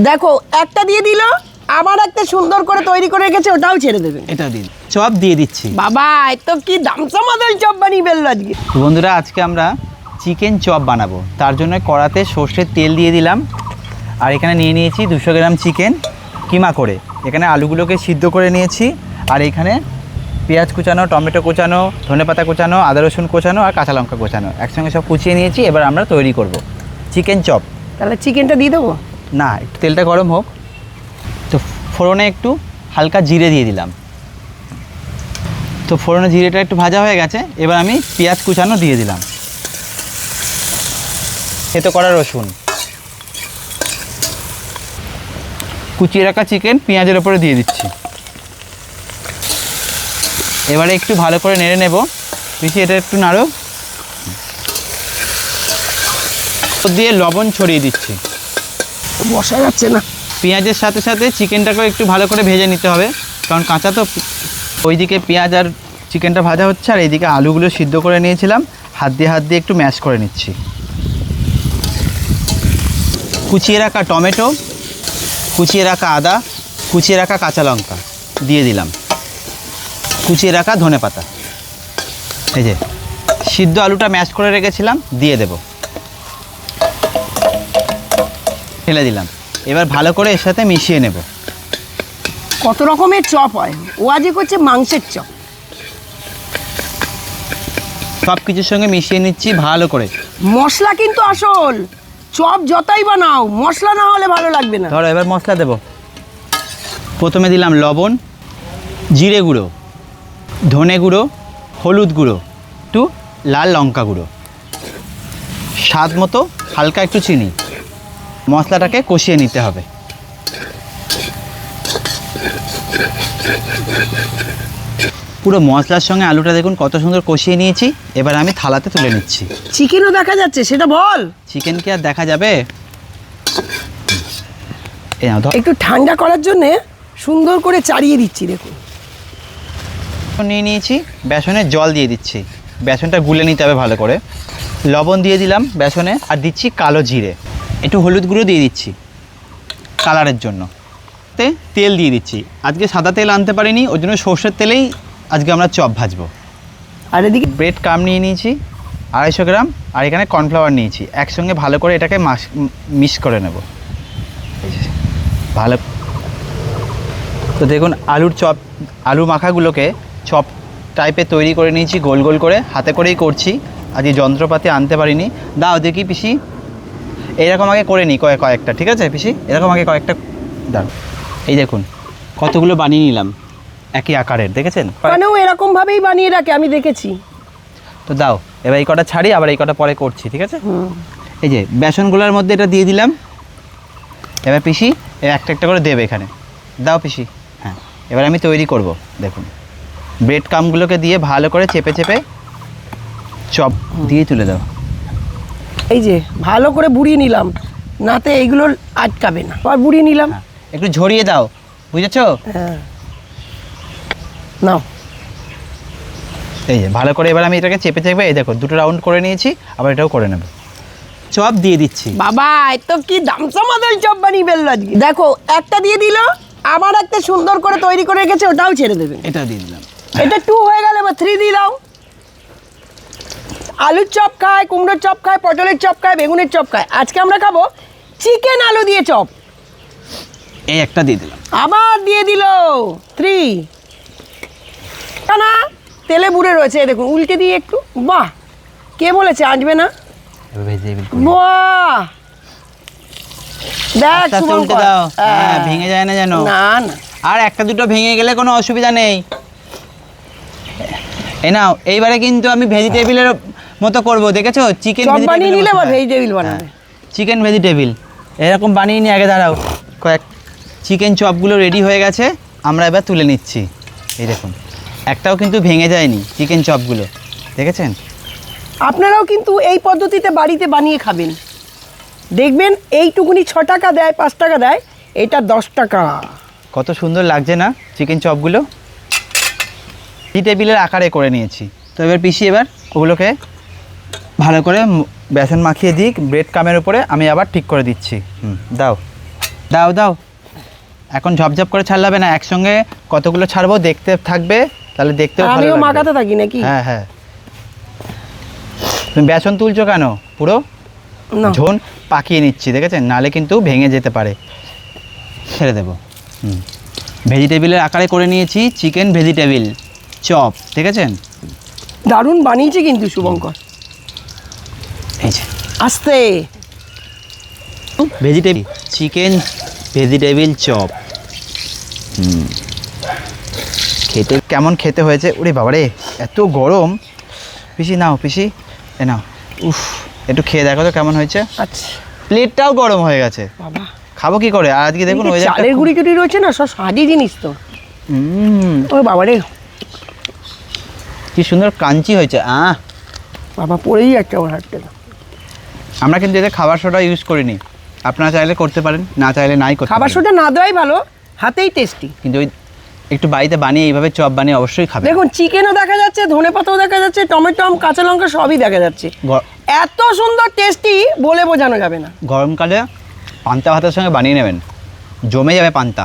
দেখো একটা দিয়ে দিল, আবার একটা সুন্দর করে তৈরি করে রেখেছে, ওটাও ছেড়ে দেবে। এটা দিন, চপ দিয়ে দিচ্ছি। বাবা এত কি দামসা মাদাল চপ বানিয়ে ফেললো আজকে। বন্ধুরা, আজকে আমরা চিকেন চপ বানাবো। তার জন্য কড়াতে সর্ষের তেল দিয়ে দিলাম, আর এখানে নিয়ে নিয়েছি 200 গ্রাম চিকেন কিমা করে। এখানে আলুগুলোকে সিদ্ধ করে নিয়েছি, আর এখানে পেঁয়াজ কুচানো, টমেটো কুচানো, ধনেপাতা কুচানো, আদা রসুন কুচানো আর কাঁচা লঙ্কা কুচানো একসঙ্গে সব কুচিয়ে নিয়েছি। এবার আমরা তৈরি করব চিকেন চপ। তাহলে চিকেনটা দিয়ে দেবো? না, একটু তেলটা গরম হোক। তো ফোড়নে একটু হালকা জিরে দিয়ে দিলাম। তো ফোড়নে জিরেটা একটু ভাজা হয়ে গেছে, এবার আমি পেঁয়াজ কুচানো দিয়ে দিলাম, থেতো করা রসুন, কুচিয়ে রাখা চিকেন পেঁয়াজের ওপরে দিয়ে দিচ্ছি। এবারে একটু ভালো করে নেড়ে নেব। বেশি এটা একটু নাড়ো দিয়ে লবণ ছড়িয়ে দিচ্ছি। বসা যাচ্ছে না। পেঁয়াজের সাথে সাথে চিকেনটাকেও একটু ভালো করে ভেজে নিতে হবে, কারণ কাঁচা তো। ওইদিকে পেঁয়াজ আর চিকেনটা ভাজা হচ্ছে, আর এইদিকে আলুগুলো সিদ্ধ করে নিয়েছিলাম, হাত দিয়ে একটু ম্যাশ করে নিচ্ছি। কুচিয়ে রাখা টমেটো, কুচিয়ে রাখা আদা, কুচিয়ে রাখা কাঁচা লঙ্কা দিয়ে দিলাম, কুচিয়ে রাখা ধনেপাতা। এই যে সিদ্ধ আলুটা ম্যাশ করে রেখেছিলাম দিয়ে দেব, ফেলে দিলাম। এবার ভালো করে এর সাথে মিশিয়ে নেব। কত রকমের চপ হয়, ও আজকে করছে মাংসের চপ। সব কিছুর সঙ্গে মিশিয়ে নিচ্ছি ভালো করে। মশলা কিন্তু আসল, চপ যতই বানাও মশলা না হলে ভালো লাগবে না। ধরো এবার মশলা দেব। প্রথমে দিলাম লবণ, জিরে গুঁড়ো, ধনে গুঁড়ো, হলুদ গুঁড়ো, একটু লাল লঙ্কা গুঁড়ো, স্বাদ মতো হালকা একটু চিনি। মশলাটাকে কষিয়ে নিতে হবে। পুরো মশলার সঙ্গে আলুটা দেখুন কত সুন্দর কষিয়ে নিয়েছি। এবার আমি থালাতে তুলে নিচ্ছি। চিকেনও দেখা যাচ্ছে, সেটা বল। চিকেন কি আর দেখা যাবে? একটু ঠান্ডা করার জন্য সুন্দর করে চাড়িয়ে দিচ্ছি। দেখুন নিয়ে নিয়েছি, বেসনের জল দিয়ে দিচ্ছি। বেসনটা গুলে নিতে হবে ভালো করে। লবণ দিয়ে দিলাম বেসনে, আর দিচ্ছি কালো জিরে, একটু হলুদ গুঁড়ো দিয়ে দিচ্ছি কালারের জন্য। তেল দিয়ে দিচ্ছি। আজকে সাদা তেল আনতে পারিনি, ওই জন্য সর্ষের তেলেই আজকে আমরা চপ ভাজবো। আর এদিকে ব্রেড ক্রাম্ব নিয়ে নিয়েছি 250 গ্রাম, আর এখানে কর্নফ্লাওয়ার নিয়েছি। একসঙ্গে ভালো করে এটাকে মিক্স করে নেব ভালো। তো দেখুন আলুর চপ, আলু মাখাগুলোকে চপ টাইপে তৈরি করে নিয়েছি, গোল গোল করে হাতে করেই করছি। আজকে যন্ত্রপাতি আনতে পারিনি। দাও দেখি পিসি, এইরকম আগে করে নিই কয়েকটা, ঠিক আছে পিসি? এরকম আগে কয়েকটা দাও। এই দেখুন কতগুলো বানিয়ে নিলাম একই আকারের, দেখেছেন? ওখানেও এরকম ভাবেই বানিয়ে রাখে, আমি দেখেছি। তো দাও এবার এই কটা ছাড়ি, আবার এই কটা পরে করছি, ঠিক আছে? এই যে বেসনগুলোর মধ্যে এটা দিয়ে দিলাম। এবার পিসি একটা একটা করে দেবে এখানে, দাও পিসি। হ্যাঁ, এবার আমি তৈরি করব। দেখুন ব্রেড ক্রাম্বগুলোকে দিয়ে ভালো করে চেপে চেপে চপ দিয়ে তুলে দাও। এই যে ভালো করে বুড়িয়ে নিলাম, নাতে এইগুলো আটকাবে না। আর বুড়িয়ে নিলাম। হ্যাঁ, একটু ঝরিয়ে দাও, বুঝেছো? হ্যাঁ নাও। এই যে ভালো করে এবার আমি এটাকে চেপে চেপে, এই দেখো দুটো রাউন্ড করে নিয়েছি, আবার এটাও করে নেব। চপ দিয়ে দিচ্ছি। বাবা এত কি দামসা মাদাল চপ বানিয়ে ফেললো আজকে। দেখো একটা দিয়ে দিল, আবার একটা সুন্দর করে তৈরি করে রেখেছে, ওটাও ছেড়ে দেবে। এটা দিয়ে দিলাম। এটা 2 হয়ে গেল, এবার 3 দিয়ে দাও। আলুর চপ খায়, কুমড়োর চপ খায়, পটলের চপ খায়, বেগুনের চপ খায়। আজকে আমরা খাবো চিকেন আলু দিয়ে চপ। এই একটা দিয়ে দিলাম। আবার দিয়ে দিল 3। না তেলে বুড়ে রয়েছে, দেখুন উল্টে দিয়ে একটু। বাহ, কে বলেছে আসবে না? বাহ দেখ, উল্টে দাও। হ্যাঁ, ভেঙে যায় না যেন। না না, আর একটা দুটো ভেঙে গেলে কোনো অসুবিধা নেই। এই নাও, এইবারে কিন্তু আমি ভেজিটেবিলের মতো করব, দেখেছো? চিকেন চপ বানিয়ে নিলে আবার ভেজিটেবিল বানাবে। চিকেন ভেজিটেবিল এরকম বানিয়ে নিয়ে আগে দাঁড়াও। কয়েক চিকেন চপগুলো রেডি হয়ে গেছে, আমরা এবার তুলে নিচ্ছি। এই দেখুন একটাও কিন্তু ভেঙে যায়নি চিকেন চপগুলো, দেখেছেন? আপনারাও কিন্তু এই পদ্ধতিতে বাড়িতে বানিয়ে খাবেন, দেখবেন এইটুকুনি 6 টাকা দেয়, 5 টাকা দেয়, এটা 10 টাকা। কত সুন্দর লাগছে না চিকেন চপগুলো? ভেজিটেবিলের আকারে করে নিয়েছি। তো এবার পিসি এবার ওগুলোকে ভালো করে বেসন মাখিয়ে দিই ব্রেড ক্রাম্বের উপরে, আমি আবার ঠিক করে দিচ্ছি। দাও। দাও দাও, এখন ঝপঝপ করে ছাড়লে হবে না, একসঙ্গে কতগুলো ছাড়বো দেখতে থাকবে, তাহলে দেখতেও ভালো আমিও লাগবে। মাখাতে থাকি নাকি? হ্যাঁ হ্যাঁ। তুমি বেসন তুলছো কেন? পুরো না ঝোল পাকিয়ে নিচ্ছি, দেখেছেন, নালে কিন্তু ভেঙে যেতে পারে। ছেড়ে দেবো। ভেজিটেবিলের আকারে করে নিয়েছি চিকেন ভেজিটেবিল চপ, দেখেছেন? দারুণ বানিয়েছে কিন্তু শুভঙ্কর। এই যে আস্তে ভেজিটেবিল চিকেন ভেজিটেবিল চপ। খেতে কেমন খেতে হয়েছে? ওরে বাবারে, এত গরম। পিসি নাও, পিসি এ নাও। উফ, একটু খেয়ে দেখো তো কেমন হয়েছে। আচ্ছা প্লেটটাও গরম হয়ে গেছে, বাবা, খাবো কি করে? আর আজকে দেখুন এদিকে চালের গুঁড়ি টুড়ি রয়েছে না, সব সাজি জিনিস তো। ও বাবা রে, কি সুন্দর ক্রাঞ্চি হয়েছে। বাবা পড়েই যাচ্ছে আমার হাত থেকে। আমরা কিন্তু এতে খাবার সোডা ইউজ করিনি, আপনারা চাইলে করতে পারেন, না চাইলে নাই করতে খাবার পারেন। সোডা না দেওয়াই ভালো, হাতেই টেস্টি। কিন্তু ওই একটু বাড়িতে বানিয়ে এইভাবে চপ বানিয়ে অবশ্যই খাবে। দেখুন চিকেনও দেখা যাচ্ছে, ধনেপাতাও দেখা যাচ্ছে, টমেটো কাঁচা লঙ্কা সবই দেখা যাচ্ছে। এত সুন্দর টেস্টি বলে বোঝানো যাবে না। গরমকালে পান্তা ভাতের সঙ্গে বানিয়ে নেবেন, জমে যাবে পান্তা।